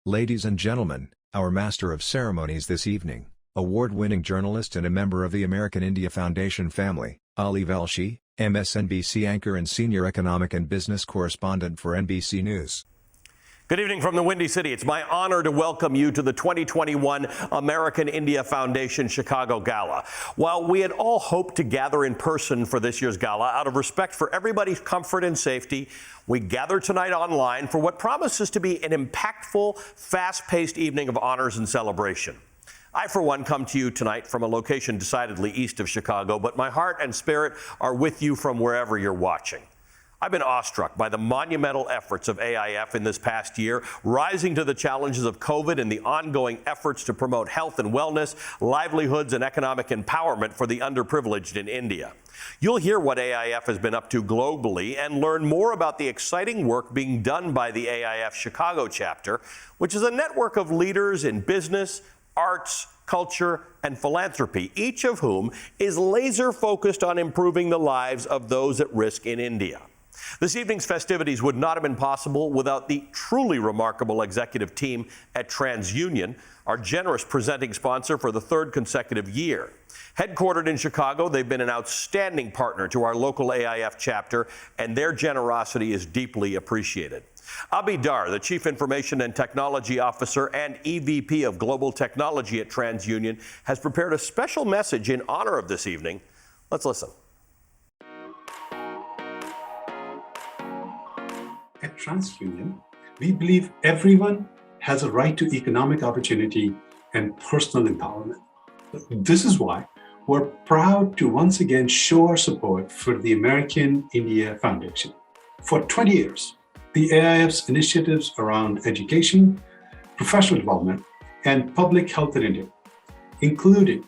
Ladies and gentlemen, our master of ceremonies this evening, award-winning journalist and a member of the American India Foundation family, Ali Velshi, MSNBC anchor and senior economic and business correspondent for NBC News. Good evening from the Windy City. It's my honor to welcome you to the 2021 American India Foundation Chicago Gala. While we had all hoped to gather in person for this year's gala, out of respect for everybody's comfort and safety, we gather tonight online for what promises to be an impactful, fast-paced evening of honors and celebration. I, for one, come to you tonight from a location decidedly east of Chicago, but my heart and spirit are with you from wherever you're watching. I've been awestruck by the monumental efforts of AIF in this past year, rising to the challenges of COVID and the ongoing efforts to promote health and wellness, livelihoods, and economic empowerment for the underprivileged in India. You'll hear what AIF has been up to globally and learn more about the exciting work being done by the AIF Chicago chapter, which is a network of leaders in business, arts, culture, and philanthropy, each of whom is laser focused on improving the lives of those at risk in India. This evening's festivities would not have been possible without the truly remarkable executive team at TransUnion, our generous presenting sponsor for the third consecutive year. Headquartered in Chicago, they've been an outstanding partner to our local AIF chapter, and their generosity is deeply appreciated. Abhi Dar, the Chief Information and Technology Officer and EVP of Global Technology at TransUnion, has prepared a special message in honor of this evening. Let's listen. At TransUnion, we believe everyone has a right to economic opportunity and personal empowerment. This is why we're proud to once again show our support for the American India Foundation. For 20 years, the AIF's initiatives around education, professional development, and public health in India, including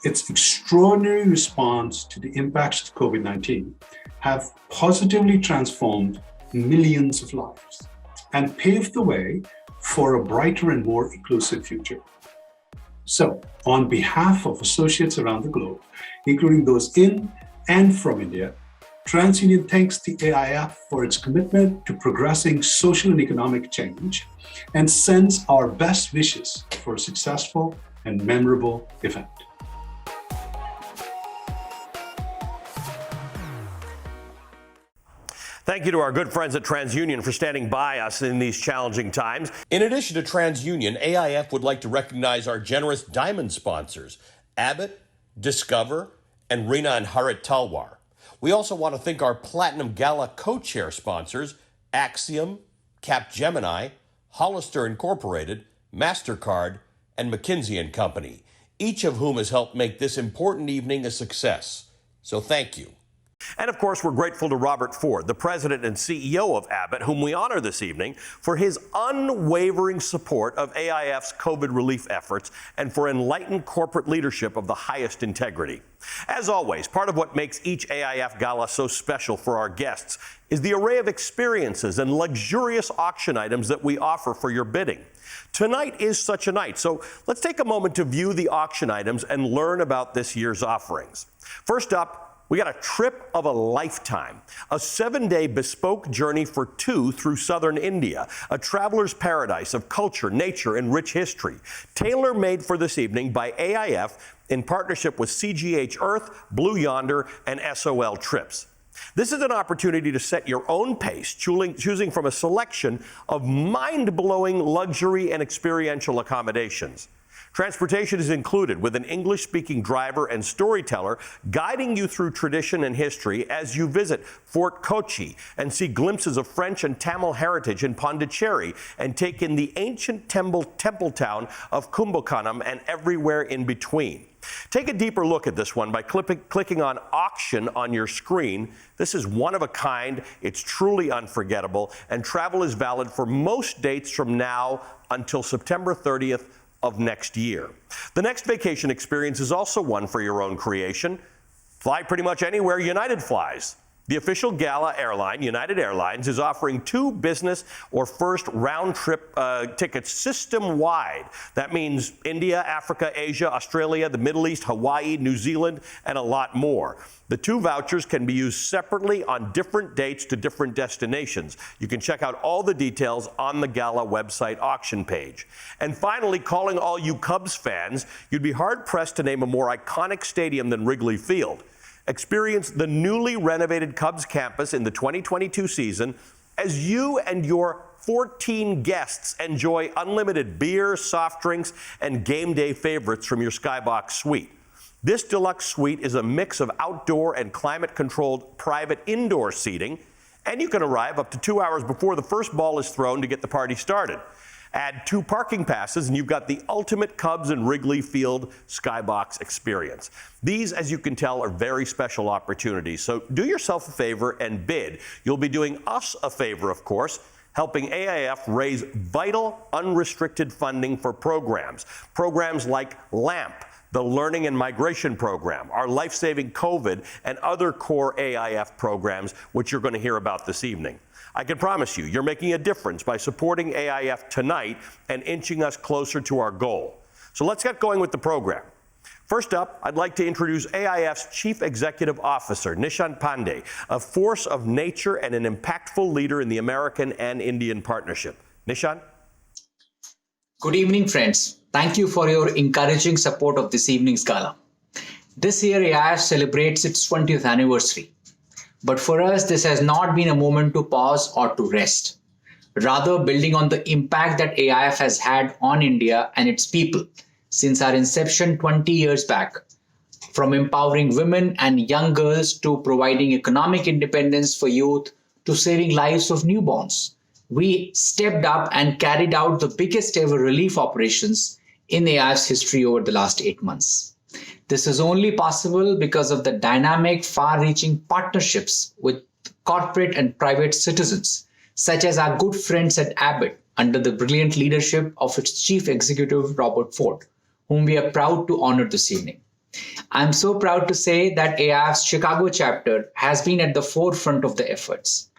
its extraordinary response to the impacts of COVID-19, have positively transformed millions of lives and paved the way for a brighter and more inclusive future. So, on behalf of associates around the globe, including those in and from India, TransUnion thanks the AIF for its commitment to progressing social and economic change and sends our best wishes for a successful and memorable event. Thank you to our good friends at TransUnion for standing by us in these challenging times. In addition to TransUnion, AIF would like to recognize our generous diamond sponsors, Abbott, Discover, and Reena and Harit Talwar. We also want to thank our Platinum Gala co-chair sponsors, Axiom, Capgemini, Hollister Incorporated, MasterCard, and McKinsey & Company, each of whom has helped make this important evening a success. So thank you. And of course, we're grateful to Robert Ford, the president and CEO of Abbott, whom we honor this evening, for his unwavering support of AIF's COVID relief efforts and for enlightened corporate leadership of the highest integrity. As always, part of what makes each AIF gala so special for our guests is the array of experiences and luxurious auction items that we offer for your bidding. Tonight is such a night, so let's take a moment to view the auction items and learn about this year's offerings. First up, we got a trip of a lifetime, a 7-day bespoke journey for two through southern India, a traveler's paradise of culture, nature, and rich history, tailor-made for this evening by AIF in partnership with CGH Earth, Blue Yonder, and SOL Trips. This is an opportunity to set your own pace, choosing from a selection of mind-blowing luxury and experiential accommodations. Transportation is included with an English-speaking driver and storyteller guiding you through tradition and history as you visit Fort Kochi and see glimpses of French and Tamil heritage in Pondicherry and take in the ancient temple town of Kumbakonam and everywhere in between. Take a deeper look at this one by clicking on Auction on your screen. This is one of a kind, it's truly unforgettable, and travel is valid for most dates from now until September 30th of next year. The next vacation experience is also one for your own creation. Fly pretty much anywhere United flies. The official gala airline, United Airlines, is offering 2 business or first round-trip tickets system-wide. That means India, Africa, Asia, Australia, the Middle East, Hawaii, New Zealand, and a lot more. The 2 vouchers can be used separately on different dates to different destinations. You can check out all the details on the Gala website auction page. And finally, calling all you Cubs fans, you'd be hard-pressed to name a more iconic stadium than Wrigley Field. Experience the newly renovated Cubs campus in the 2022 season as you and your 14 guests enjoy unlimited beer, soft drinks, and game day favorites from your Skybox suite. This deluxe suite is a mix of outdoor and climate-controlled private indoor seating, and you can arrive up to 2 hours before the first ball is thrown to get the party started. Add 2 parking passes, and you've got the ultimate Cubs and Wrigley Field Skybox experience. These, as you can tell, are very special opportunities, so do yourself a favor and bid. You'll be doing us a favor, of course, helping AIF raise vital, unrestricted funding for programs. Programs like LAMP, the Learning and Migration Program, our life-saving COVID, and other core AIF programs, which you're going to hear about this evening. I can promise you, you're making a difference by supporting AIF tonight and inching us closer to our goal. So let's get going with the program. First up, I'd like to introduce AIF's Chief Executive Officer, Nishant Pandey, a force of nature and an impactful leader in the American and Indian partnership. Nishant? Good evening, friends. Thank you for your encouraging support of this evening's gala. This year, AIF celebrates its 20th anniversary. But for us, this has not been a moment to pause or to rest. Rather, building on the impact that AIF has had on India and its people since our inception 20 years back, from empowering women and young girls to providing economic independence for youth to saving lives of newborns, we stepped up and carried out the biggest ever relief operations in AIF's history over the last 8 months. This is only possible because of the dynamic, far-reaching partnerships with corporate and private citizens, such as our good friends at Abbott, under the brilliant leadership of its Chief Executive, Robert Ford, whom we are proud to honor this evening. I'm so proud to say that AIF's Chicago chapter has been at the forefront of the efforts.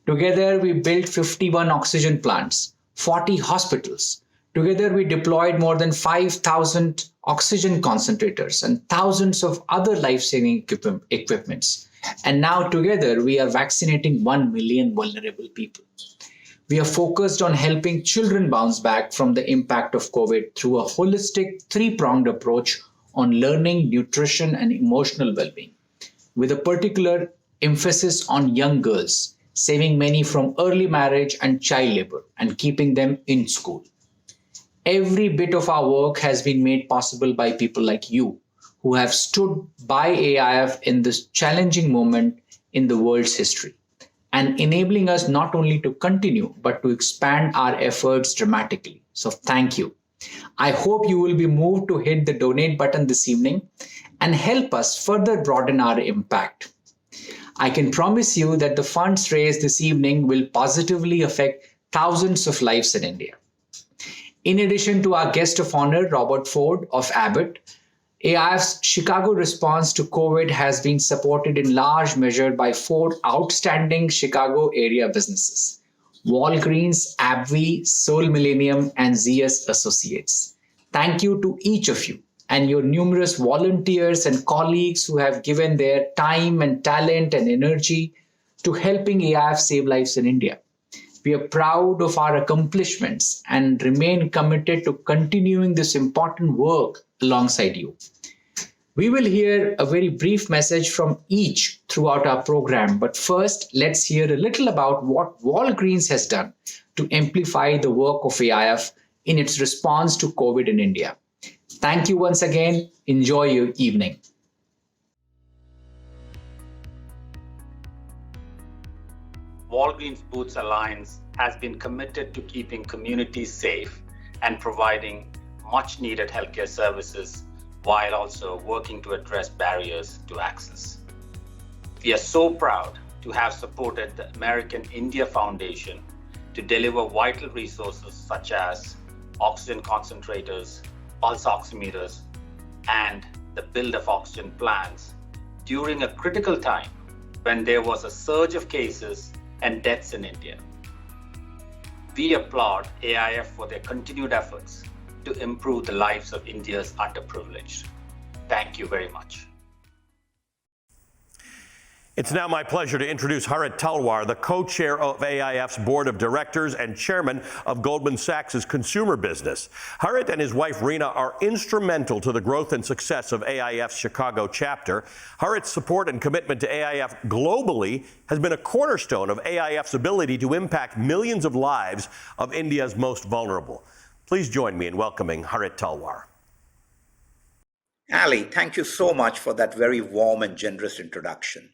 Together, we built 51 oxygen plants, 40 hospitals. Together, we deployed more than 5,000 oxygen concentrators and thousands of other life-saving equipments. And now together, we are vaccinating 1 million vulnerable people. We are focused on helping children bounce back from the impact of COVID through a holistic, 3-pronged approach on learning, nutrition, and emotional well-being, with a particular emphasis on young girls, saving many from early marriage and child labor and keeping them in school. Every bit of our work has been made possible by people like you, who have stood by AIF in this challenging moment in the world's history, and enabling us not only to continue, but to expand our efforts dramatically. So thank you. I hope you will be moved to hit the donate button this evening and help us further broaden our impact. I can promise you that the funds raised this evening will positively affect thousands of lives in India. In addition to our guest of honor, Robert Ford of Abbott, AIF's Chicago response to COVID has been supported in large measure by 4 outstanding Chicago area businesses: Walgreens, AbbVie, Soul Millennium, and ZS Associates. Thank you to each of you and your numerous volunteers and colleagues who have given their time and talent and energy to helping AIF save lives in India. We are proud of our accomplishments and remain committed to continuing this important work alongside you. We will hear a very brief message from each throughout our program, but first, let's hear a little about what Walgreens has done to amplify the work of AIF in its response to COVID in India. Thank you once again. Enjoy your evening. Walgreens Boots Alliance has been committed to keeping communities safe and providing much needed healthcare services while also working to address barriers to access. We are so proud to have supported the American India Foundation to deliver vital resources such as oxygen concentrators, pulse oximeters, and the build of oxygen plants during a critical time when there was a surge of cases and deaths in India. We applaud AIF for their continued efforts to improve the lives of India's underprivileged. Thank you very much. It's now my pleasure to introduce Harit Talwar, the co-chair of AIF's board of directors and chairman of Goldman Sachs' consumer business. Harit and his wife Reena are instrumental to the growth and success of AIF's Chicago chapter. Harit's support and commitment to AIF globally has been a cornerstone of AIF's ability to impact millions of lives of India's most vulnerable. Please join me in welcoming Harit Talwar. Ali, thank you so much for that very warm and generous introduction.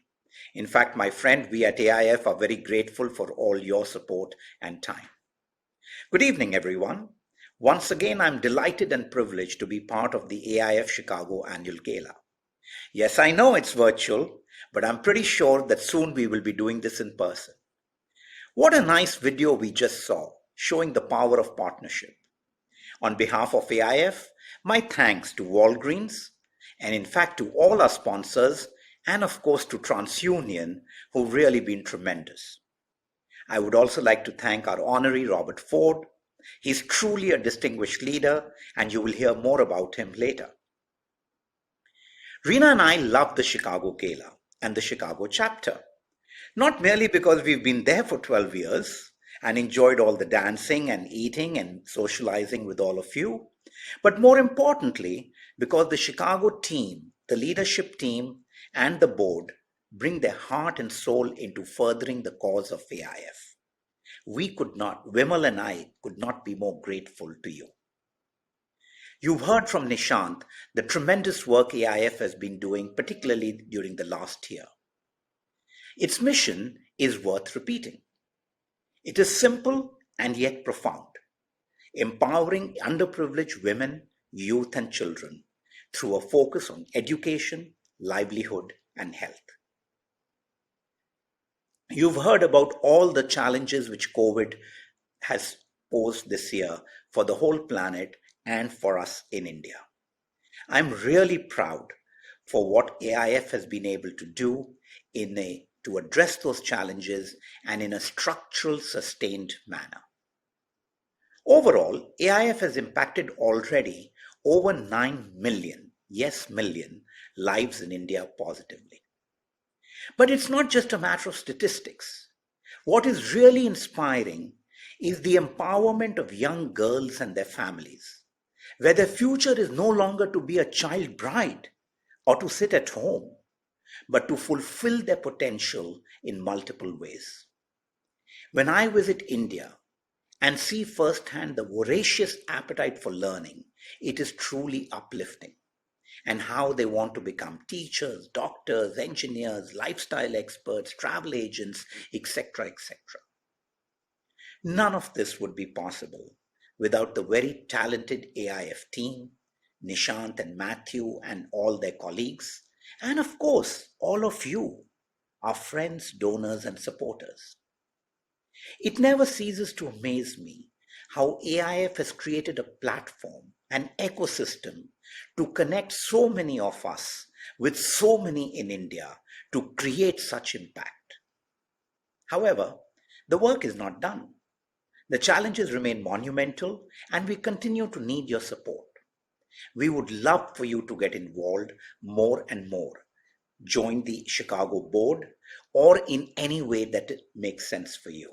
In fact, my friend, we at AIF are very grateful for all your support and time. Good evening, everyone. Once again, I'm delighted and privileged to be part of the AIF Chicago Annual Gala. Yes, I know it's virtual, but I'm pretty sure that soon we will be doing this in person. What a nice video we just saw, showing the power of partnership. On behalf of AIF, my thanks to Walgreens, and in fact to all our sponsors, and of course to TransUnion, who've really been tremendous. I would also like to thank our honoree Robert Ford. He's truly a distinguished leader, and you will hear more about him later. Reena and I love the Chicago Gala and the Chicago chapter, not merely because we've been there for 12 years and enjoyed all the dancing and eating and socializing with all of you, but more importantly, because the Chicago team, the leadership team, and the board bring their heart and soul into furthering the cause of AIF. Vimal and I could not be more grateful to you. You've heard from Nishant the tremendous work AIF has been doing, particularly during the last year. Its mission is worth repeating. It is simple and yet profound, empowering underprivileged women, youth, and children through a focus on education, livelihood, and health. You've heard about all the challenges which COVID has posed this year for the whole planet and for us in India. I'm really proud for what AIF has been able to do to address those challenges and in a structural, sustained manner. Overall, AIF has impacted already over 9 million, yes, million, lives in India positively. But it's not just a matter of statistics. What is really inspiring is the empowerment of young girls and their families, where their future is no longer to be a child bride or to sit at home, but to fulfill their potential in multiple ways. When I visit India and see firsthand the voracious appetite for learning, it is truly uplifting. And how they want to become teachers, doctors, engineers, lifestyle experts, travel agents, etc., etc. None of this would be possible without the very talented AIF team, Nishant and Matthew and all their colleagues, and of course, all of you, our friends, donors, and supporters. It never ceases to amaze me how AIF has created a platform, an ecosystem to connect so many of us with so many in India to create such impact. However, the work is not done. The challenges remain monumental and we continue to need your support. We would love for you to get involved more and more. Join the Chicago board or in any way that it makes sense for you.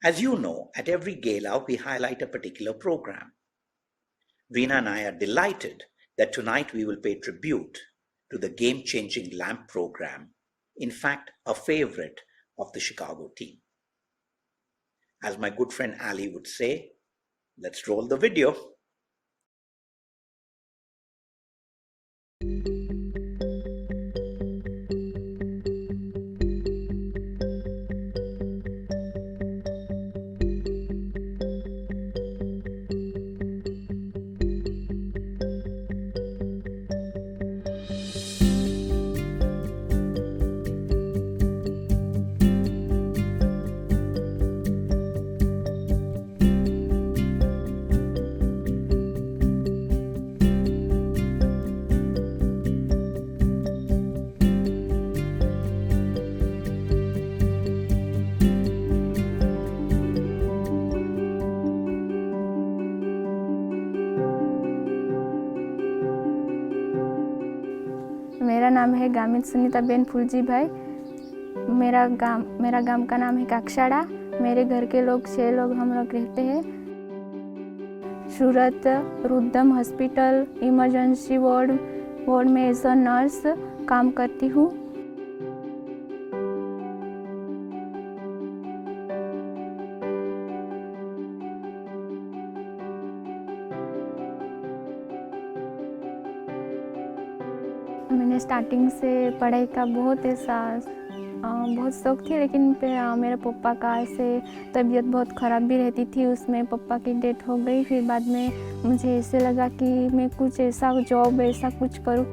As you know, at every gala, we highlight a particular program. Reena and I are delighted that tonight we will pay tribute to the game-changing LAMP program, in fact, a favorite of the Chicago team. As my good friend Ali would say, let's roll the video. मेरा नाम है Gamit Sunita Ben फुलजी भाई। मेरा गांव का नाम है काकसाड़ा। मेरे घर के लोग 6 लोग हम लोग रहते हैं। सूरत रुद्रम हॉस्पिटल इमरजेंसी वार्ड में एज अ नर्स काम करती हूँ। मैंने स्टार्टिंग से पढ़ाई का बहुत शौक थी, लेकिन मेरे पापा का ऐसे तबीयत बहुत ख़राब भी रहती थी, उसमें पापा की डेथ हो गई। फिर बाद में मुझे ऐसे लगा कि मैं कुछ ऐसा जॉब ऐसा कुछ करूं।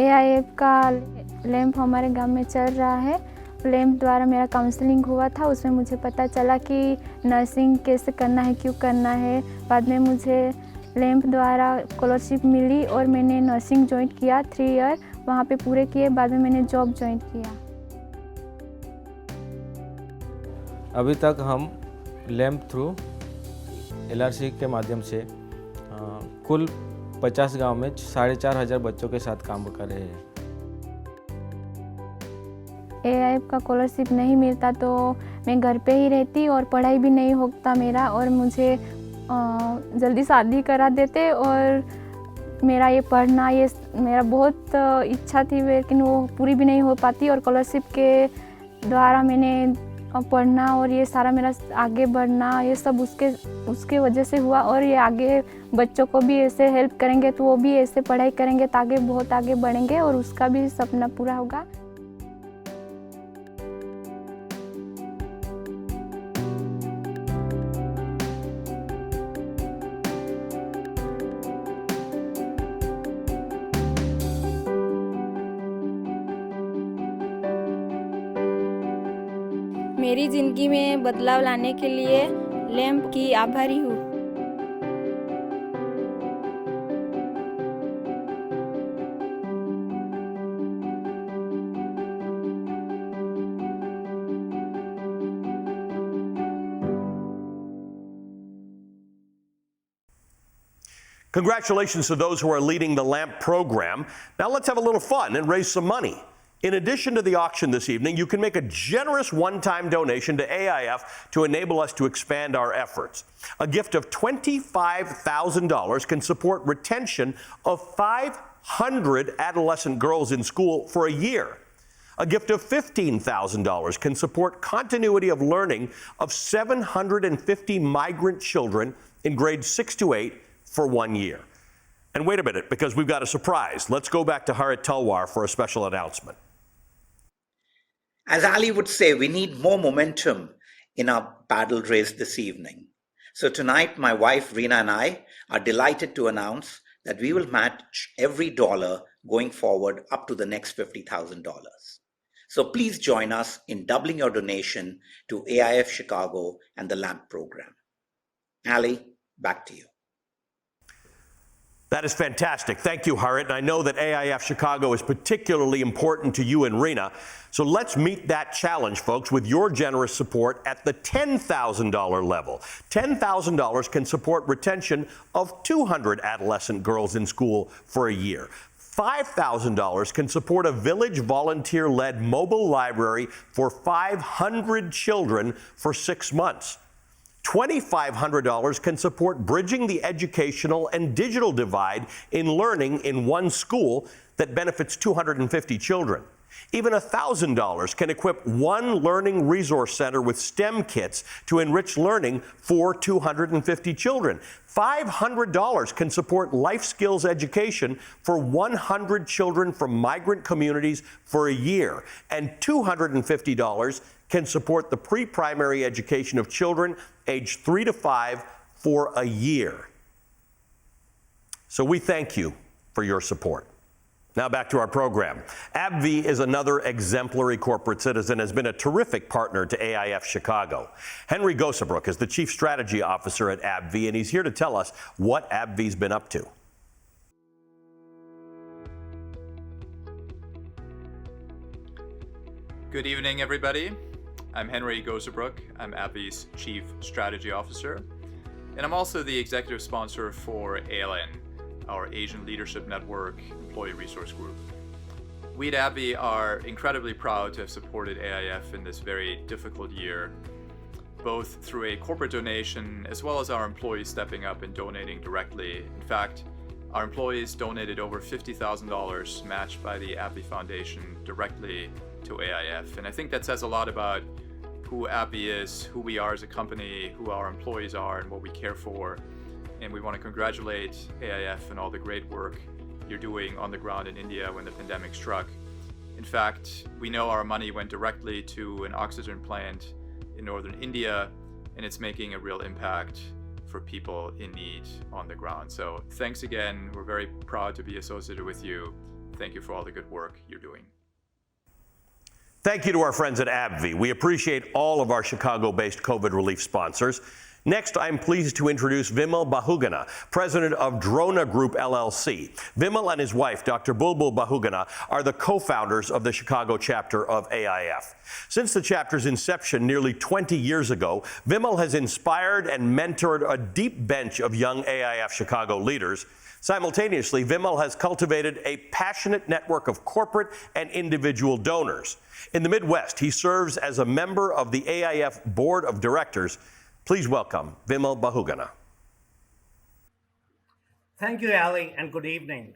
AIF का लैंप हमारे गांव में चल रहा है। लैंप द्वारा मेरा काउंसलिंग हुआ था, उसमें मुझे पता चला कि नर्सिंग कैसे करना है, क्यों करना है। बाद में मुझे लैंप द्वारा स्कॉलरशिप मिली और मैंने नर्सिंग ज्वाइन किया 3 ईयर वहाँ पे पूरे किए। बाद में मैंने जॉब ज्वाइन किया। अभी तक हम लैंप थ्रू LRC के माध्यम से कुल 50 गांव में 4,500 बच्चों के साथ काम कर रहे हैं। AIF का स्कॉलरशिप नहीं मिलता तो मैं घर पे ही रहती और पढ़ाई भी नहीं होता मेरा, और मुझे जल्दी शादी करा देते। और मेरा ये पढ़ना ये मेरा बहुत इच्छा थी, लेकिन वो पूरी भी नहीं हो पाती। और स्कॉलरशिप के द्वारा मैंने पढ़ना और ये सारा मेरा आगे बढ़ना ये सब उसके वजह से हुआ। और ये आगे बच्चों को भी ऐसे हेल्प करेंगे तो वो भी ऐसे पढ़ाई करेंगे तो आगे बहुत आगे बढ़ेंगे और उसका भी सपना पूरा होगा। मेरी ज़िंदगी में बदलाव लाने के लिए लैंप की आभारी हूँ। Congratulations to those who are leading the LAMP program. Now let's have a little fun and raise some money. In addition to the auction this evening, you can make a generous one-time donation to AIF to enable us to expand our efforts. A gift of $25,000 can support retention of 500 adolescent girls in school for a year. A gift of $15,000 can support continuity of learning of 750 migrant children in grades 6 to 8 for 1 year. And wait a minute, because we've got a surprise. Let's go back to Harit Talwar for a special announcement. As Ali would say, we need more momentum in our paddle race this evening. So tonight, my wife Reena and I are delighted to announce that we will match every dollar going forward up to the next $50,000. So please join us in doubling your donation to AIF Chicago and the LAMP program. Ali, back to you. That is fantastic. Thank you, Harit. And I know that AIF Chicago is particularly important to you and Reena. So let's meet that challenge, folks, with your generous support at the $10,000 level. $10,000 can support retention of 200 adolescent girls in school for a year. $5,000 can support a village volunteer-led mobile library for 500 children for 6 months. $2,500 can support bridging the educational and digital divide in learning in one school that benefits 250 children. Even $1,000 can equip one learning resource center with STEM kits to enrich learning for 250 children. $500 can support life skills education for 100 children from migrant communities for a year. And $250 can support the pre-primary education of children aged 3 to 5 for a year. So we thank you for your support. Now back to our program. AbbVie is another exemplary corporate citizen, has been a terrific partner to AIF Chicago. Henry Gosebrook is the Chief Strategy Officer at AbbVie, and he's here to tell us what AbbVie's been up to. Good evening, everybody. I'm Henry Gosebrook. I'm AbbVie's Chief Strategy Officer, and I'm also the executive sponsor for ALN, our Asian Leadership Network Employee Resource Group. We at AbbVie are incredibly proud to have supported AIF in this very difficult year, both through a corporate donation as well as our employees stepping up and donating directly. In fact, our employees donated over $50,000 matched by the AbbVie Foundation directly to AIF. And I think that says a lot about who AbbVie is, who we are as a company, who our employees are, and what we care for. And we want to congratulate AIF and all the great work you're doing on the ground in India when the pandemic struck. In fact, we know our money went directly to an oxygen plant in northern India, and it's making a real impact for people in need on the ground. So thanks again. We're very proud to be associated with you. Thank you for all the good work you're doing. Thank you to our friends at AbbVie. We appreciate all of our Chicago-based COVID relief sponsors. Next, I'm pleased to introduce Vimal Bahuguna, president of Drona Group LLC. Vimal and his wife, Dr. Bulbul Bahuguna, are the co-founders of the Chicago chapter of AIF. Since the chapter's inception nearly 20 years ago, Vimal has inspired and mentored a deep bench of young AIF Chicago leaders. Simultaneously, Vimal has cultivated a passionate network of corporate and individual donors. In the Midwest, he serves as a member of the AIF Board of Directors. Please welcome Vimal Bahuguna. Thank you, Ali, and good evening.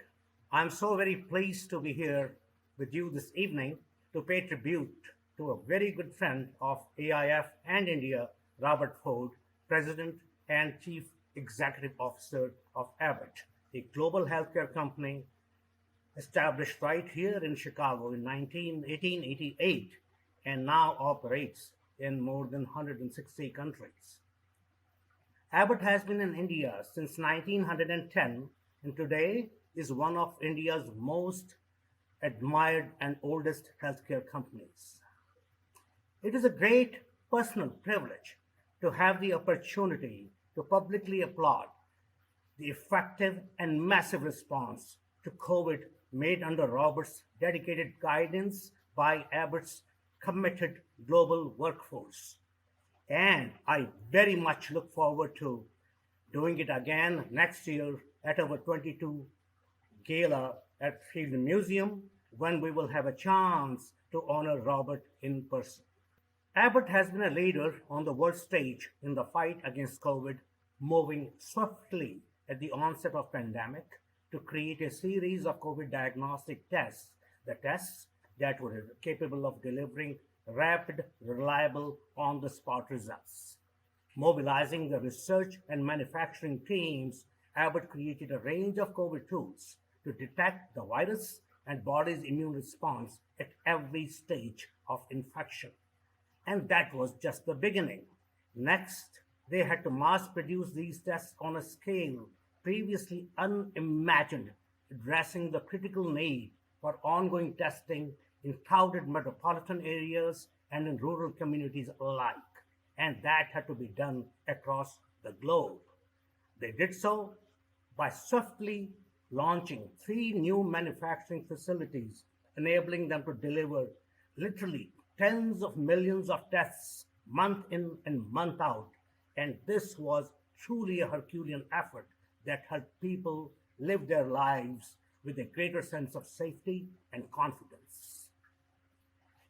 I'm so very pleased to be here with you this evening to pay tribute to a very good friend of AIF and India, Robert Ford, President and Chief Executive Officer of Abbott, a global healthcare company established right here in Chicago in 1888 and now operates in more than 160 countries. Abbott has been in India since 1910 and today is one of India's most admired and oldest healthcare companies. It is a great personal privilege to have the opportunity to publicly applaud the effective and massive response to COVID made under Robert's dedicated guidance by Abbott's committed global workforce. And I very much look forward to doing it again next year at our 22 Gala at Field Museum when we will have a chance to honor Robert in person. Abbott has been a leader on the world stage in the fight against COVID, moving swiftly at the onset of pandemic to create a series of COVID diagnostic tests, the tests that were capable of delivering rapid, reliable, on-the-spot results. Mobilizing the research and manufacturing teams, Abbott created a range of COVID tools to detect the virus and body's immune response at every stage of infection. And that was just the beginning. Next, they had to mass produce these tests on a scale previously unimagined, addressing the critical need for ongoing testing in crowded metropolitan areas and in rural communities alike. And that had to be done across the globe. They did so by swiftly launching 3 new manufacturing facilities, enabling them to deliver literally tens of millions of tests month in and month out. And this was truly a Herculean effort that helped people live their lives with a greater sense of safety and confidence.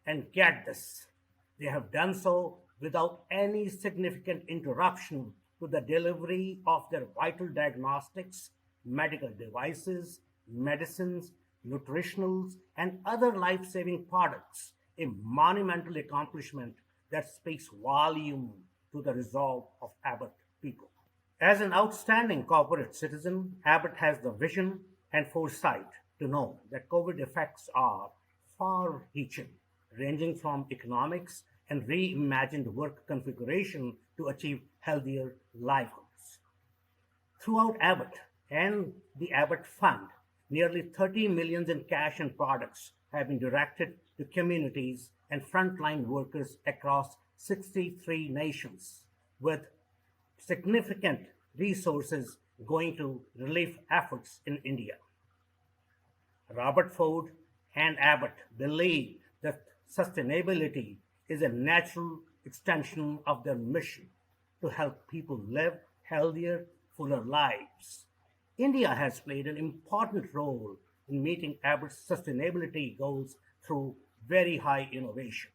And get this, they have done so without any significant interruption to the delivery of their vital diagnostics, medical devices, medicines, nutritionals, and other life-saving products, a monumental accomplishment that speaks volume to the resolve of Abbott people. As an outstanding corporate citizen, Abbott has the vision and foresight to know that COVID effects are far-reaching, ranging from economics and reimagined work configuration to achieve healthier livelihoods. Throughout Abbott and the Abbott Fund, nearly $30 million in cash and products have been directed to communities and frontline workers across 63 nations, with significant resources going to relief efforts in India. Robert Ford and Abbott believe that sustainability is a natural extension of their mission to help people live healthier, fuller lives. India has played an important role in meeting Abbott's sustainability goals through very high innovation.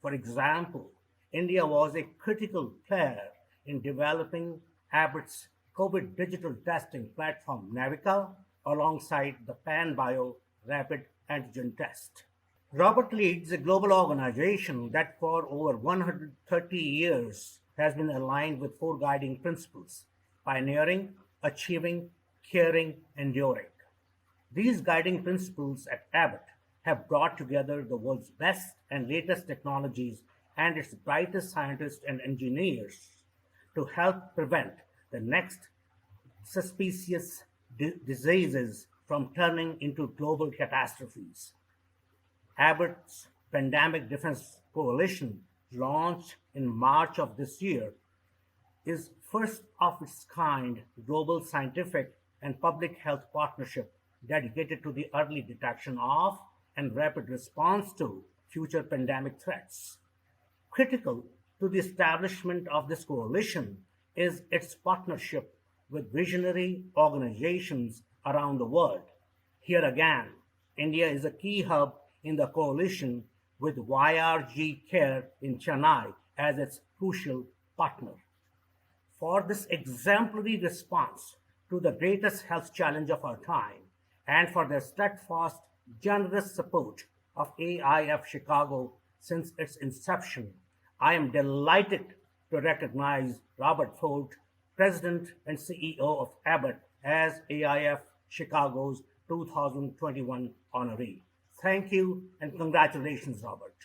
For example, India was a critical player in developing Abbott's COVID digital testing platform Navica alongside the PanBio rapid antigen test. Robert leads a global organization that for over 130 years has been aligned with four guiding principles: pioneering, achieving, caring, enduring. These guiding principles at Abbott have brought together the world's best and latest technologies and its brightest scientists and engineers to help prevent the next suspicious diseases from turning into global catastrophes. Abbott's Pandemic Defense Coalition, launched in March of this year, is first of its kind global scientific and public health partnership dedicated to the early detection of and rapid response to future pandemic threats. Critical to the establishment of this coalition is its partnership with visionary organizations around the world. Here again, India is a key hub in the coalition with YRG Care in Chennai as its crucial partner. For this exemplary response to the greatest health challenge of our time and for their steadfast, generous support of AIF Chicago since its inception, I am delighted to recognize Robert Ford, President and CEO of Abbott, as AIF Chicago's 2021 honoree. Thank you and congratulations, Robert.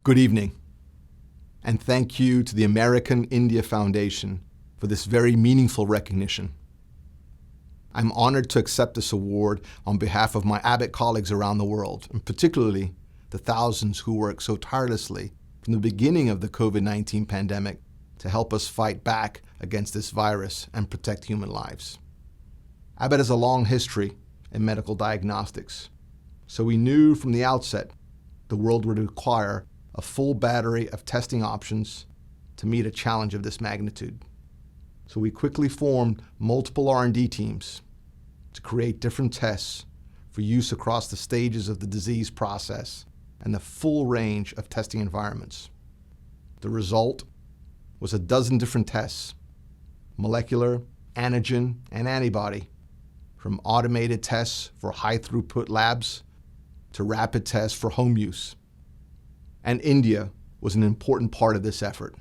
Good evening, and thank you to the American India Foundation for this very meaningful recognition. I'm honored to accept this award on behalf of my Abbott colleagues around the world, and particularly the thousands who work so tirelessly from the beginning of the COVID-19 pandemic to help us fight back against this virus and protect human lives. Abbott has a long history in medical diagnostics, so we knew from the outset the world would require a full battery of testing options to meet a challenge of this magnitude. So we quickly formed multiple R&D teams to create different tests for use across the stages of the disease process and the full range of testing environments. The result was a dozen different tests: molecular, antigen, and antibody, from automated tests for high-throughput labs to rapid tests for home use. And India was an important part of this effort.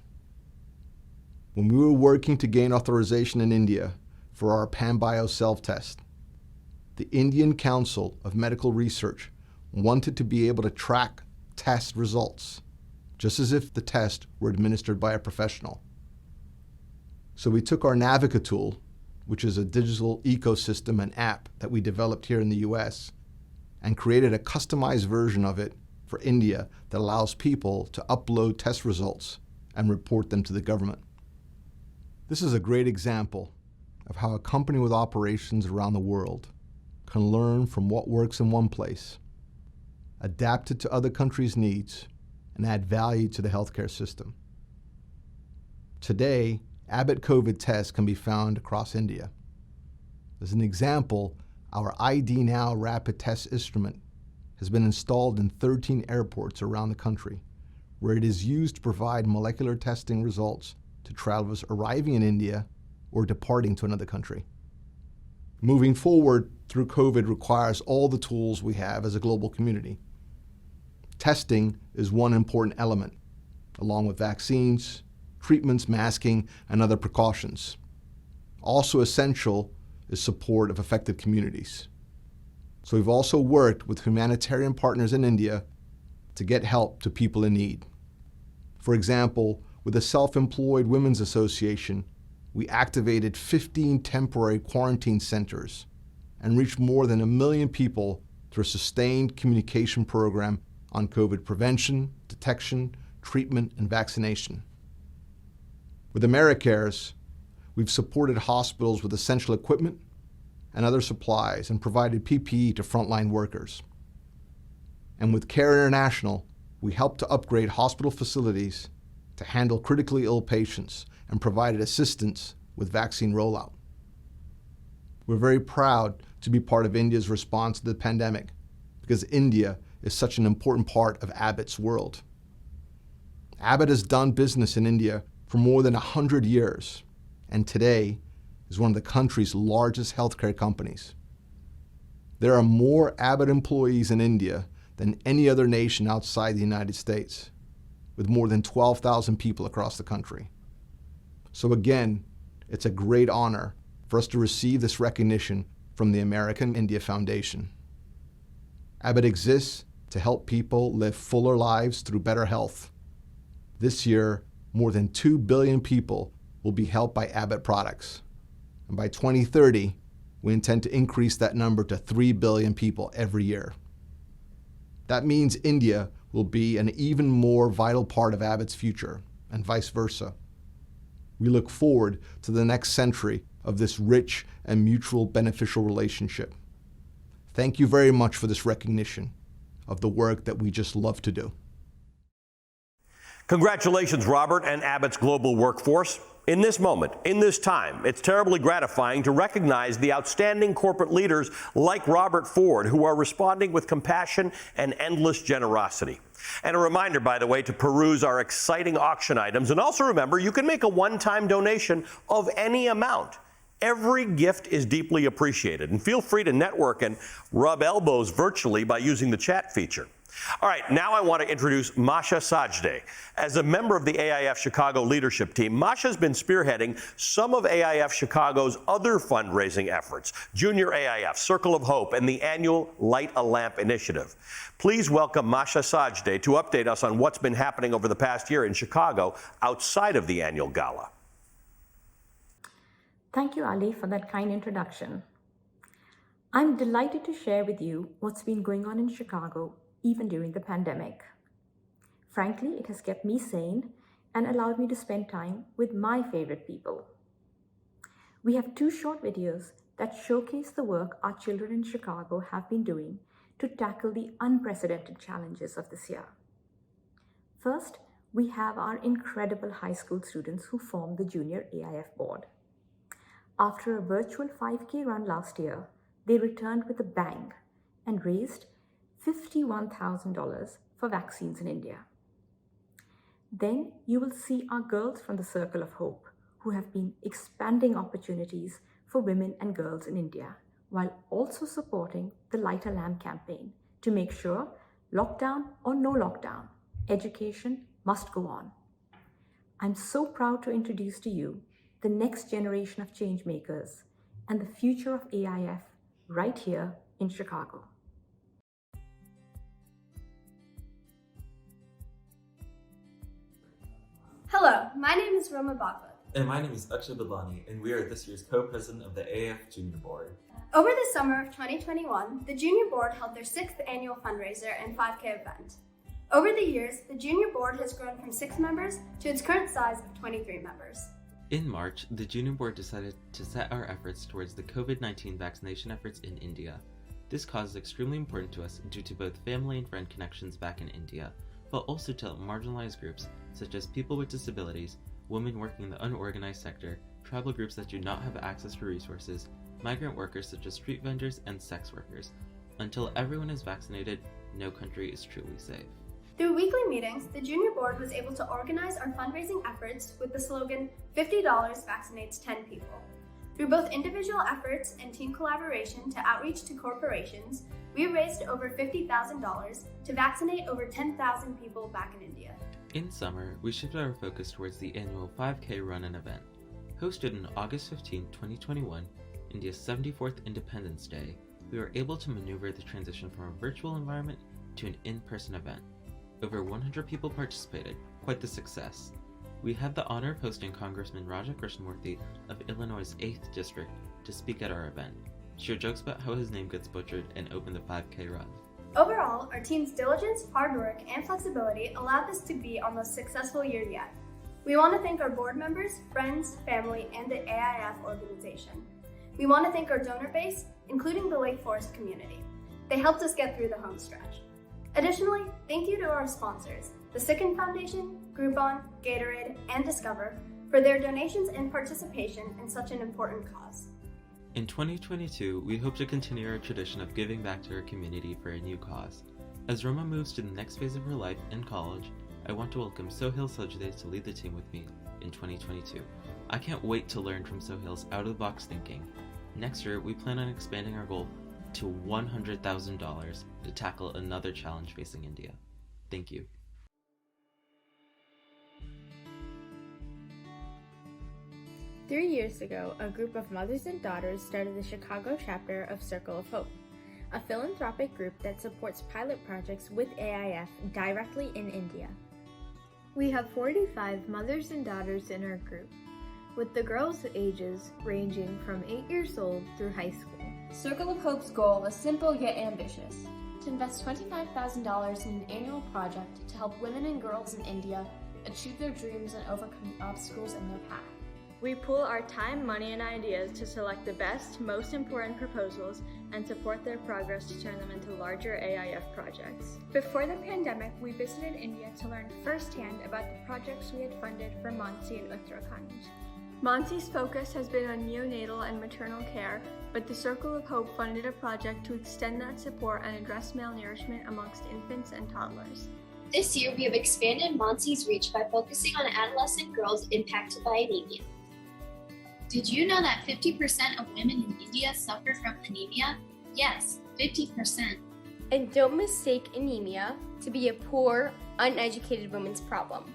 When we were working to gain authorization in India for our PanBio self-test, the Indian Council of Medical Research wanted to be able to track test results, just as if the test were administered by a professional. So we took our Navica tool, which is a digital ecosystem and app that we developed here in the US, and created a customized version of it for India that allows people to upload test results and report them to the government. This is a great example of how a company with operations around the world can learn from what works in one place, adapt it to other countries' needs, and add value to the healthcare system. Today, Abbott COVID tests can be found across India. As an example, our ID Now rapid test instrument has been installed in 13 airports around the country, where it is used to provide molecular testing results to travelers arriving in India or departing to another country. Moving forward through COVID requires all the tools we have as a global community. Testing is one important element, along with vaccines, treatments, masking, and other precautions. Also essential is support of affected communities. So we've also worked with humanitarian partners in India to get help to people in need. For example, with the Self-Employed Women's Association, we activated 15 temporary quarantine centers and reached more than 1 million people through a sustained communication program on COVID prevention, detection, treatment, and vaccination. With AmeriCares, we've supported hospitals with essential equipment and other supplies and provided PPE to frontline workers. And with Care International, we helped to upgrade hospital facilities to handle critically ill patients and provided assistance with vaccine rollout. We're very proud to be part of India's response to the pandemic because India is such an important part of Abbott's world. Abbott has done business in India for more than 100 years, and today is one of the country's largest healthcare companies. There are more Abbott employees in India than any other nation outside the United States, with more than 12,000 people across the country. So again, it's a great honor for us to receive this recognition from the American India Foundation. Abbott exists to help people live fuller lives through better health. This year, more than 2 billion people will be helped by Abbott products. And by 2030, we intend to increase that number to 3 billion people every year. That means India will be an even more vital part of Abbott's future, and vice versa. We look forward to the next century of this rich and mutual beneficial relationship. Thank you very much for this recognition of the work that we just love to do. Congratulations, Robert, and Abbott's global workforce. In this moment, in this time, it's terribly gratifying to recognize the outstanding corporate leaders like Robert Ford, who are responding with compassion and endless generosity. And a reminder, by the way, to peruse our exciting auction items. And also remember, you can make a one-time donation of any amount. Every gift is deeply appreciated. And feel free to network and rub elbows virtually by using the chat feature. All right, now I want to introduce Masha Sajdeh. As a member of the AIF Chicago leadership team, Masha's been spearheading some of AIF Chicago's other fundraising efforts, Junior AIF, Circle of Hope, and the annual Light a Lamp initiative. Please welcome Masha Sajdeh to update us on what's been happening over the past year in Chicago outside of the annual gala. Thank you, Ali, for that kind introduction. I'm delighted to share with you what's been going on in Chicago even during the pandemic. Frankly, it has kept me sane and allowed me to spend time with my favorite people. We have 2 short videos that showcase the work our children in Chicago have been doing to tackle the unprecedented challenges of this year. First, we have our incredible high school students who formed the Junior AIF board. After a virtual 5K run last year, they returned with a bang and raised $51,000 for vaccines in India. Then you will see our girls from the Circle of Hope, who have been expanding opportunities for women and girls in India, while also supporting the Light a Lamp campaign to make sure, lockdown or no lockdown, education must go on. I'm so proud to introduce to you the next generation of change makers and the future of AIF right here in Chicago. Hello, my name is Roma Bhagwat. And my name is Akshay Badlani, and we are this year's co-president of the AIF Junior Board. Over the summer of 2021, the Junior Board held their 6th annual fundraiser and 5K event. Over the years, the Junior Board has grown from 6 members to its current size of 23 members. In March, the Junior Board decided to set our efforts towards the COVID-19 vaccination efforts in India. This cause is extremely important to us due to both family and friend connections back in India, but also to marginalized groups such as people with disabilities, women working in the unorganized sector, tribal groups that do not have access to resources, migrant workers such as street vendors, and sex workers. Until everyone is vaccinated, no country is truly safe. Through weekly meetings, the Junior Board was able to organize our fundraising efforts with the slogan, $50 vaccinates 10 people. Through both individual efforts and team collaboration to outreach to corporations, we raised over $50,000 to vaccinate over 10,000 people back in India. In summer, we shifted our focus towards the annual 5K run and event. Hosted on August 15, 2021, India's 74th Independence Day, we were able to maneuver the transition from a virtual environment to an in-person event. Over 100 people participated, quite the success. We had the honor of hosting Congressman Raja Krishnamurthy of Illinois' 8th District to speak at our event, share jokes about how his name gets butchered, and open the 5K run. Overall, our team's diligence, hard work, and flexibility allowed this to be our most successful year yet. We want to thank our board members, friends, family, and the AIF organization. We want to thank our donor base, including the Lake Forest community. They helped us get through the home stretch. Additionally, thank you to our sponsors, the Sikkim Foundation, Groupon, Gatorade, and Discover, for their donations and participation in such an important cause. In 2022, we hope to continue our tradition of giving back to our community for a new cause. As Roma moves to the next phase of her life in college, I want to welcome Sohail Sajde to lead the team with me in 2022. I can't wait to learn from Sohail's out-of-the-box thinking. Next year, we plan on expanding our goal to $100,000 to tackle another challenge facing India. Thank you. Three years ago, a group of mothers and daughters started the Chicago chapter of Circle of Hope, a philanthropic group that supports pilot projects with AIF directly in India. We have 45 mothers and daughters in our group, with the girls' ages ranging from 8 years old through high school. Circle of Hope's goal is simple yet ambitious: to invest $25,000 in an annual project to help women and girls in India achieve their dreams and overcome obstacles in their path. We pool our time, money, and ideas to select the best, most important proposals and support their progress to turn them into larger AIF projects. Before the pandemic, we visited India to learn firsthand about the projects we had funded for Mansi and Uttarakhand. Mansi's focus has been on neonatal and maternal care, but the Circle of Hope funded a project to extend that support and address malnourishment amongst infants and toddlers. This year, we have expanded Mansi's reach by focusing on adolescent girls impacted by anemia. Did you know that 50% of women in India suffer from anemia? Yes, 50%. And don't mistake anemia to be a poor, uneducated woman's problem.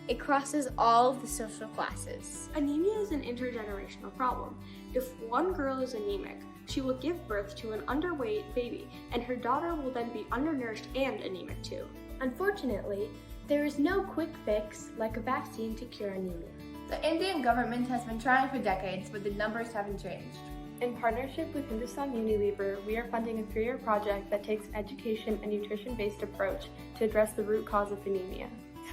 It crosses all of the social classes. Anemia is an intergenerational problem. If one girl is anemic, she will give birth to an underweight baby, and her daughter will then be undernourished and anemic too. Unfortunately, there is no quick fix like a vaccine to cure anemia. The Indian government has been trying for decades, but the numbers haven't changed. In partnership with Hindustan Unilever, we are funding a 3-year project that takes education and nutrition-based approach to address the root cause of anemia.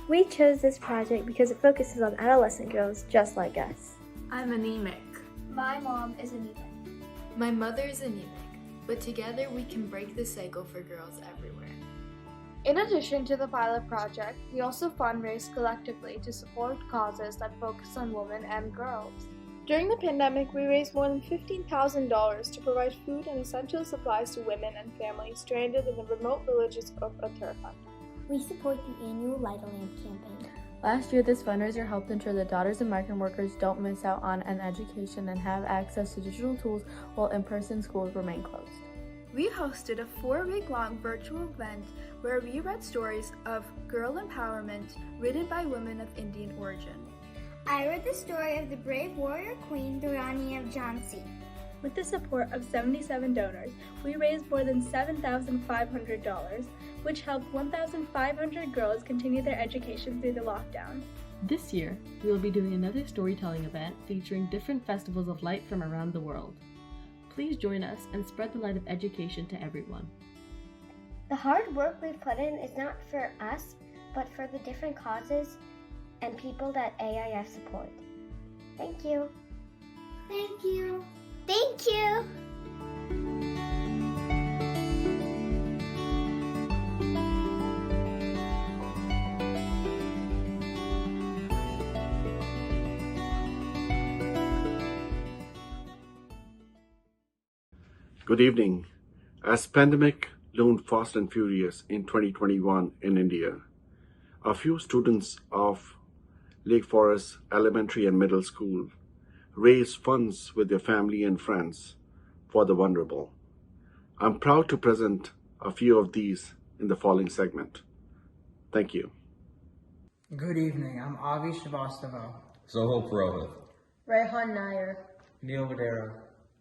We chose this project because it focuses on adolescent girls just like us. I'm anemic. My mom is anemic. My mother is anemic, but together we can break the cycle for girls everywhere. In addition to the pilot project, we also fundraise collectively to support causes that focus on women and girls. During the pandemic, we raised more than $15,000 to provide food and essential supplies to women and families stranded in the remote villages of Uttarakhand. We support the annual Light a Lamp campaign. Last year, this fundraiser helped ensure that daughters of migrant workers don't miss out on an education and have access to digital tools while in-person schools remain closed. We hosted a 4-week-long virtual event where we read stories of girl empowerment written by women of Indian origin. I read the story of the brave warrior queen, the Rani of Jhansi. With the support of 77 donors, we raised more than $7,500, which helped 1,500 girls continue their education through the lockdown. This year, we will be doing another storytelling event featuring different festivals of light from around the world. Please join us and spread the light of education to everyone. The hard work we put in is not for us, but for the different causes and people that AIF support. Thank you. Thank you. Thank you. Good evening. As pandemic loomed fast and furious in 2021 in India, a few students of Lake Forest Elementary and Middle School raised funds with their family and friends for the vulnerable. I'm proud to present a few of these in the following segment. Thank you. Good evening. I'm Avi Shrivastava, Soho Purohit, Rehan Nair, Neil Vadera,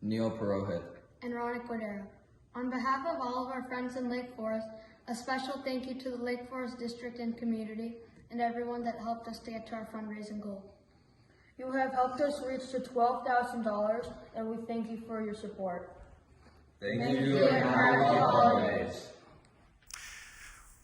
Neil Purohit, and Ronak Vadera. On behalf of all of our friends in Lake Forest, a special thank you to the Lake Forest District and community and everyone that helped us to get to our fundraising goal. You have helped us reach to $12,000, and we thank you for your support. Thank you and happy holidays.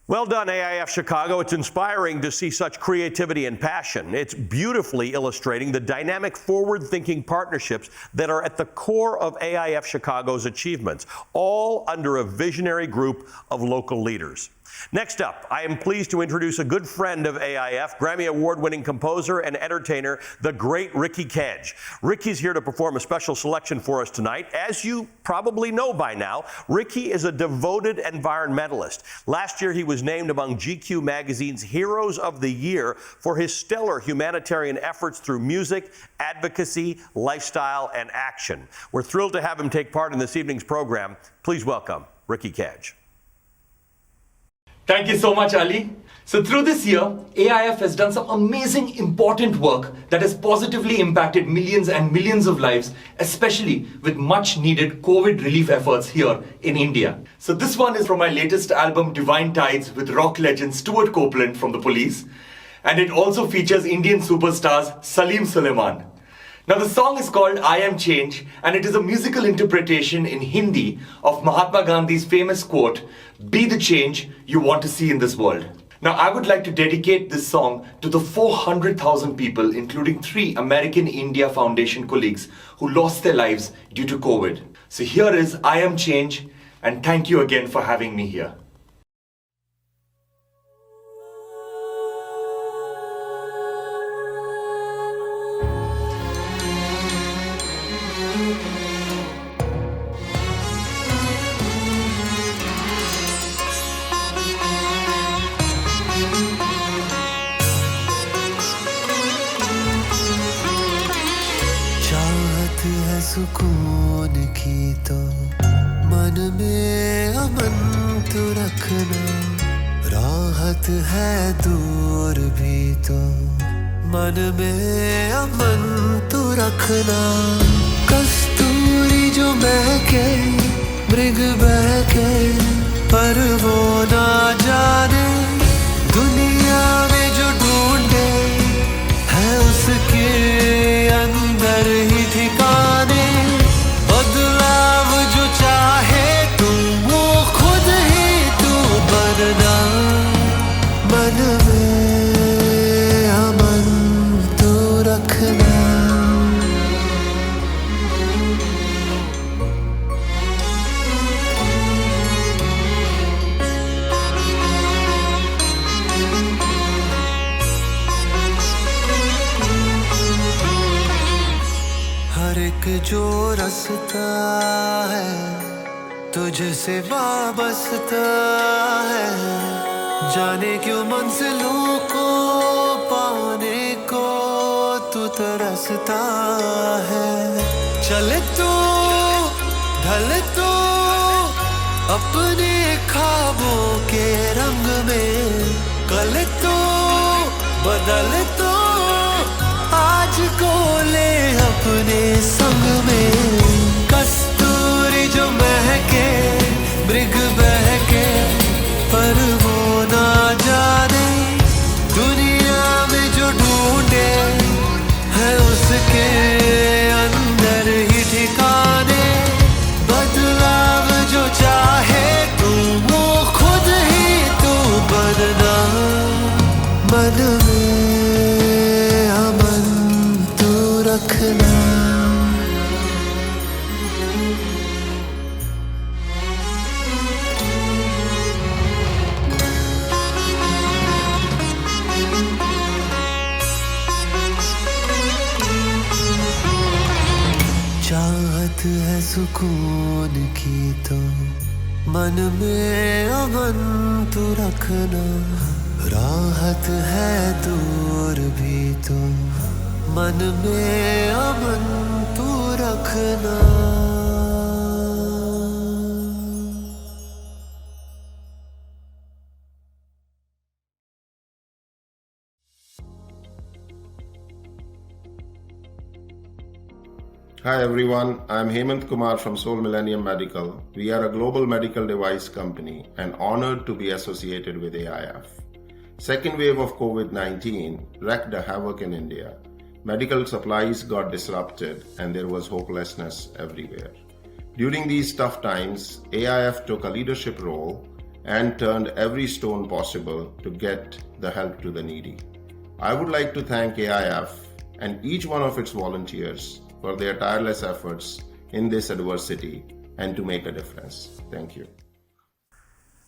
Well done, AIF Chicago. It's inspiring to see such creativity and passion. It's beautifully illustrating the dynamic, forward-thinking partnerships that are at the core of AIF Chicago's achievements, all under a visionary group of local leaders. Next up, I am pleased to introduce a good friend of AIF, Grammy Award-winning composer and entertainer, the great Ricky Kej. Ricky's here to perform a special selection for us tonight. As you probably know by now, Ricky is a devoted environmentalist. Last year, he was named among GQ magazine's Heroes of the Year for his stellar humanitarian efforts through music, advocacy, lifestyle, and action. We're thrilled to have him take part in this evening's program. Please welcome Ricky Kej. Thank you so much, Ali. So through this year, AIF has done some amazing, important work that has positively impacted millions and millions of lives, especially with much needed COVID relief efforts here in India. So this one is from my latest album, Divine Tides, with rock legend Stuart Copeland from The Police. And it also features Indian superstars Salim Sulaiman. Now the song is called I Am Change, and it is a musical interpretation in Hindi of Mahatma Gandhi's famous quote, "Be the change you want to see in this world." Now I would like to dedicate this song to the 400,000 people, including 3 American India Foundation colleagues who lost their lives due to COVID. So here is I Am Change, and thank you again for having me here. सुकून की तो मन में अमन तो रखना, राहत है दूर भी तो मन में अमन तो रखना। कस्तूरी जो महके मृग बहके पर वो ना जाने, दुनिया में जो ढूंढे है उसके अंदर ही ठिकाने। बदलाव जो चाहे तू वो खुद ही तू बनना, मन में अमन तू रखना। हर एक जो रास्ता है तुझसे वाबस्ता है, जाने क्यों मंजिलों को पाने को तू तरसता है। चले तो ढल तो अपने ख्वाबों के रंग में, कल तो बदल तो आज को ले अपने संग में। कस्तूरी जो महके मृग बहके पर वो ना जाने, दुनिया में जो ढूंढे है उसके अंदर ही ठिकाने। बदलाव जो चाहे तू वो खुद ही तू बनना, मन में अमन तू रखना। चाहत है सुकून की तो मन में अमन तू रखना, राहत है दूर भी तो मन में अमन तू रखना। Hi everyone, I'm Hemant Kumar from Soul Millennium Medical. We are a global medical device company and honored to be associated with AIF. Second wave of COVID-19 wreaked a havoc in India. Medical supplies got disrupted and there was hopelessness everywhere. During these tough times, AIF took a leadership role and turned every stone possible to get the help to the needy. I would like to thank AIF and each one of its volunteers for their tireless efforts in this adversity and to make a difference. Thank you.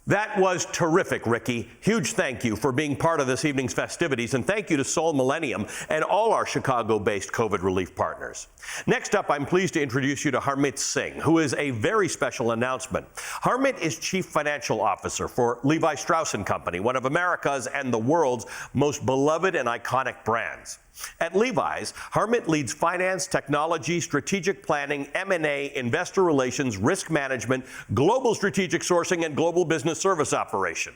That was terrific, Ricky. Huge thank you for being part of this evening's festivities, and thank you to Seoul Millennium and all our Chicago-based COVID relief partners. Next up, I'm pleased to introduce you to Harmon Singh, who is a very special announcement. Harmon is Chief Financial Officer for Levi Strauss & Company, one of America's and the world's most beloved and iconic brands. At Levi's, Harmon leads finance, technology, strategic planning, M&A, investor relations, risk management, global strategic sourcing, and global business service operation.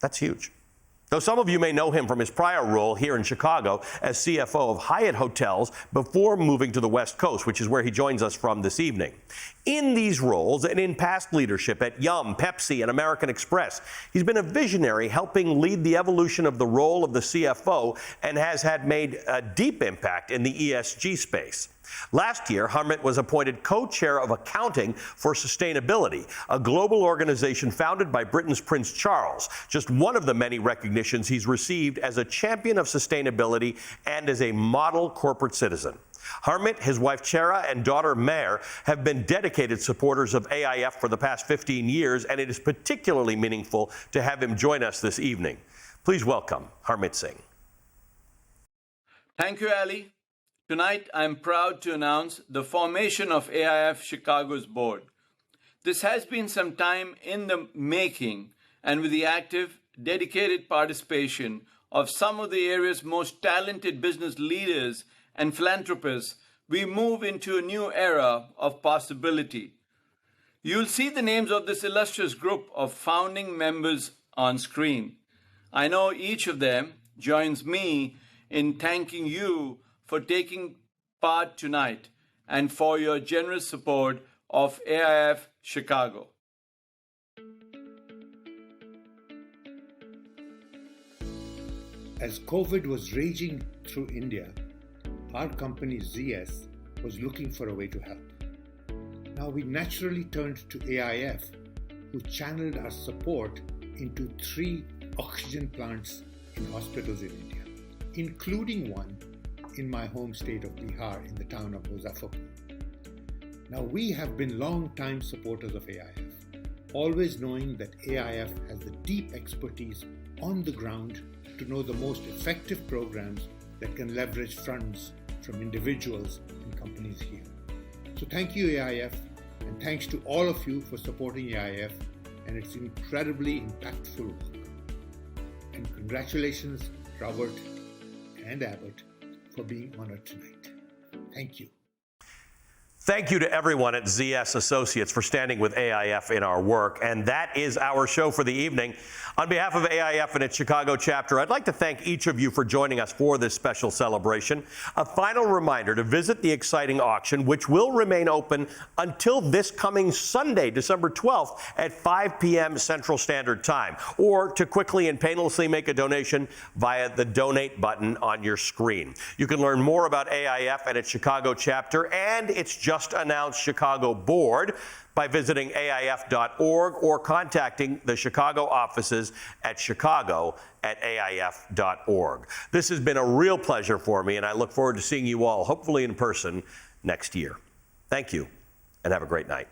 That's huge. Though some of you may know him from his prior role here in Chicago as CFO of Hyatt Hotels before moving to the West Coast, which is where he joins us from this evening. In these roles and in past leadership at Yum, Pepsi, and American Express, he's been a visionary helping lead the evolution of the role of the CFO and has made a deep impact in the ESG space. Last year, Harmon was appointed co-chair of Accounting for Sustainability, a global organization founded by Britain's Prince Charles, just one of the many recognitions he's received as a champion of sustainability and as a model corporate citizen. Harmon, his wife Chera, and daughter Mare have been dedicated supporters of AIF for the past 15 years, and it is particularly meaningful to have him join us this evening. Please welcome Harmon Singh. Thank you, Ali. Tonight, I'm proud to announce the formation of AIF Chicago's board. This has been some time in the making, and with the active, dedicated participation of some of the area's most talented business leaders and philanthropists, we move into a new era of possibility. You'll see the names of this illustrious group of founding members on screen. I know each of them joins me in thanking you for taking part tonight and for your generous support of AIF Chicago. As COVID was raging through India, our company ZS was looking for a way to help. Now we naturally turned to AIF, who channeled our support into 3 oxygen plants in hospitals in India, including one in my home state of Bihar in the town of Muzaffarpur. Now we have been long-time supporters of AIF, always knowing that AIF has the deep expertise on the ground to know the most effective programs that can leverage funds from individuals and companies here. So thank you, AIF, and thanks to all of you for supporting AIF and its incredibly impactful work. And congratulations, Robert and Abbott, for being honored tonight. Thank you. Thank you to everyone at ZS Associates for standing with AIF in our work. And that is our show for the evening. On behalf of AIF and its Chicago chapter, I'd like to thank each of you for joining us for this special celebration. A final reminder to visit the exciting auction, which will remain open until this coming Sunday, December 12th at 5 p.m. Central Standard Time, or to quickly and painlessly make a donation via the donate button on your screen. You can learn more about AIF and its Chicago chapter and its just announced Chicago board by visiting AIF.org or contacting the Chicago offices at chicago@AIF.org. This has been a real pleasure for me, and I look forward to seeing you all, hopefully in person, next year. Thank you, and have a great night.